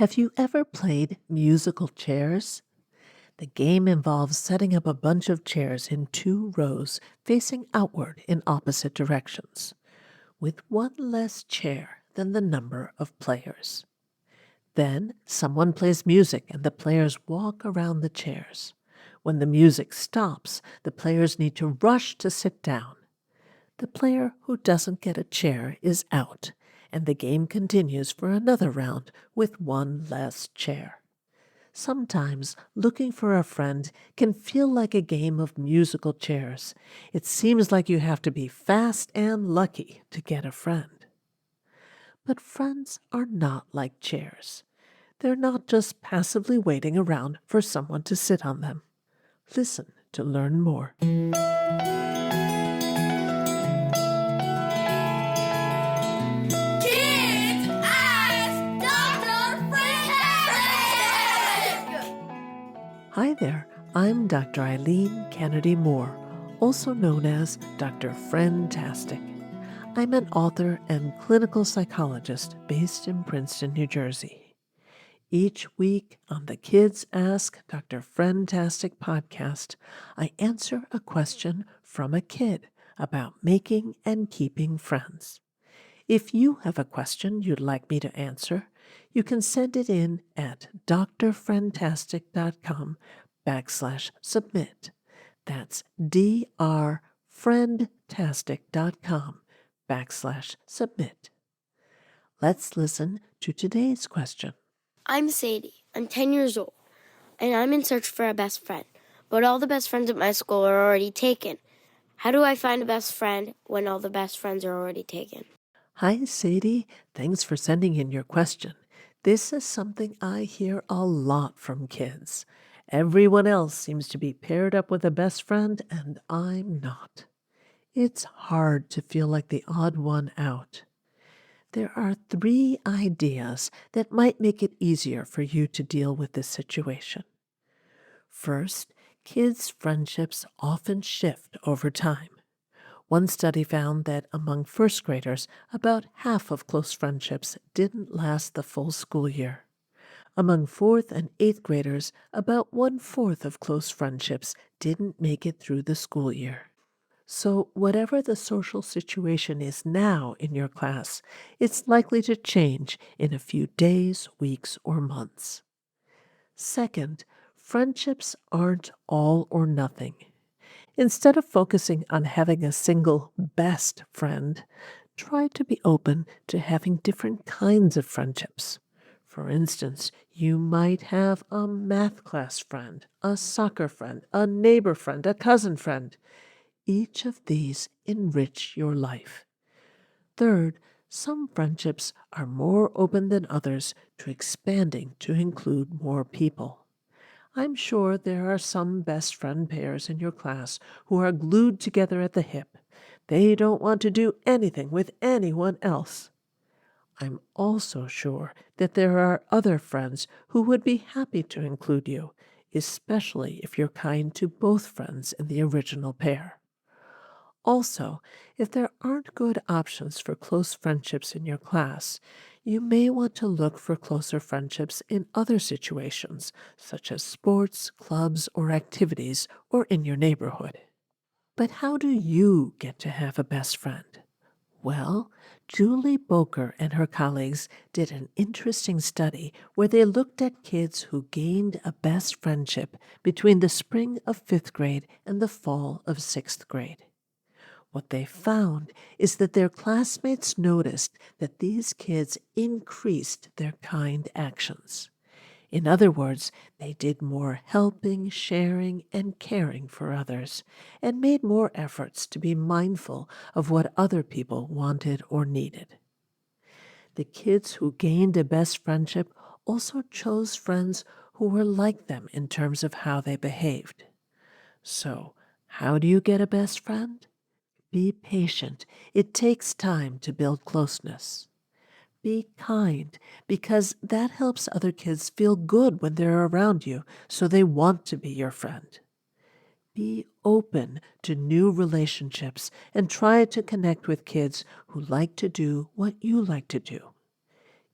Have you ever played musical chairs? The game involves setting up a bunch of chairs in two rows facing outward in opposite directions, with one less chair than the number of players. Then someone plays music and the players walk around the chairs. When the music stops, the players need to rush to sit down. The player who doesn't get a chair is out, and the game continues for another round with one less chair. Sometimes looking for a friend can feel like a game of musical chairs. It seems like you have to be fast and lucky to get a friend. But friends are not like chairs. They're not just passively waiting around for someone to sit on them. Listen to learn more. Kids Ask Dr. Friendtastic! Hi there, I'm Dr. Eileen Kennedy Moore, also known as Dr. Friendtastic. I'm an author and clinical psychologist based in Princeton, New Jersey. Each week on the Kids Ask Dr. Friendtastic podcast, I answer a question from a kid about making and keeping friends. If you have a question you'd like me to answer, you can send it in at drfriendtastic.com/submit. That's drfriendtastic.com/submit. Let's listen to today's question. I'm Sadie. I'm 10 years old, and I'm in search for a best friend. But all the best friends at my school are already taken. How do I find a best friend when all the best friends are already taken? Hi, Sadie. Thanks for sending in your question. This is something I hear a lot from kids. Everyone else seems to be paired up with a best friend, and I'm not. It's hard to feel like the odd one out. There are 3 ideas that might make it easier for you to deal with this situation. First, kids' friendships often shift over time. One study found that among first graders, about half of close friendships didn't last the full school year. Among fourth and eighth graders, about 1/4 of close friendships didn't make it through the school year. So, whatever the social situation is now in your class, it's likely to change in a few days, weeks, or months. Second, friendships aren't all or nothing. Instead of focusing on having a single best friend, try to be open to having different kinds of friendships. For instance, you might have a math class friend, a soccer friend, a neighbor friend, a cousin friend. Each of these enrich your life. Third, some friendships are more open than others to expanding to include more people. I'm sure there are some best friend pairs in your class who are glued together at the hip. They don't want to do anything with anyone else. I'm also sure that there are other friends who would be happy to include you, especially if you're kind to both friends in the original pair. Also, if there aren't good options for close friendships in your class, you may want to look for closer friendships in other situations, such as sports, clubs, or activities, or in your neighborhood. But how do you get to have a best friend? Well, Julie Boker and her colleagues did an interesting study where they looked at kids who gained a best friendship between the spring of 5th grade and the fall of 6th grade. What they found is that their classmates noticed that these kids increased their kind actions. In other words, they did more helping, sharing, and caring for others, and made more efforts to be mindful of what other people wanted or needed. The kids who gained a best friendship also chose friends who were like them in terms of how they behaved. So, how do you get a best friend? Be patient. It takes time to build closeness. Be kind, because that helps other kids feel good when they're around you, so they want to be your friend. Be open to new relationships and try to connect with kids who like to do what you like to do.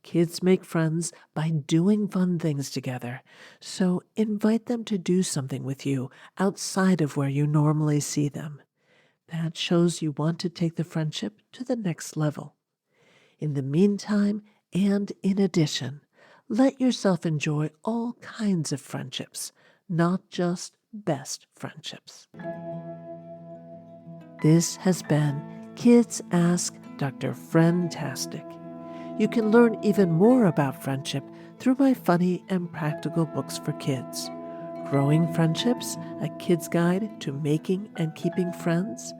Kids make friends by doing fun things together, so invite them to do something with you outside of where you normally see them. That shows you want to take the friendship to the next level. In the meantime, and in addition, let yourself enjoy all kinds of friendships, not just best friendships. This has been Kids Ask Dr. Friendtastic. You can learn even more about friendship through my funny and practical books for kids. Growing Friendships, a kid's guide to making and keeping friends,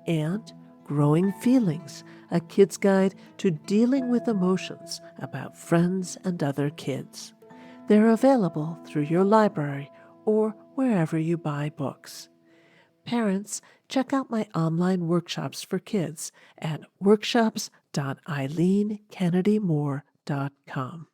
and Growing Feelings, a kid's guide to dealing with emotions about friends and other kids. They're available through your library or wherever you buy books. Parents, check out my online workshops for kids at workshops.eileenkennedymore.com.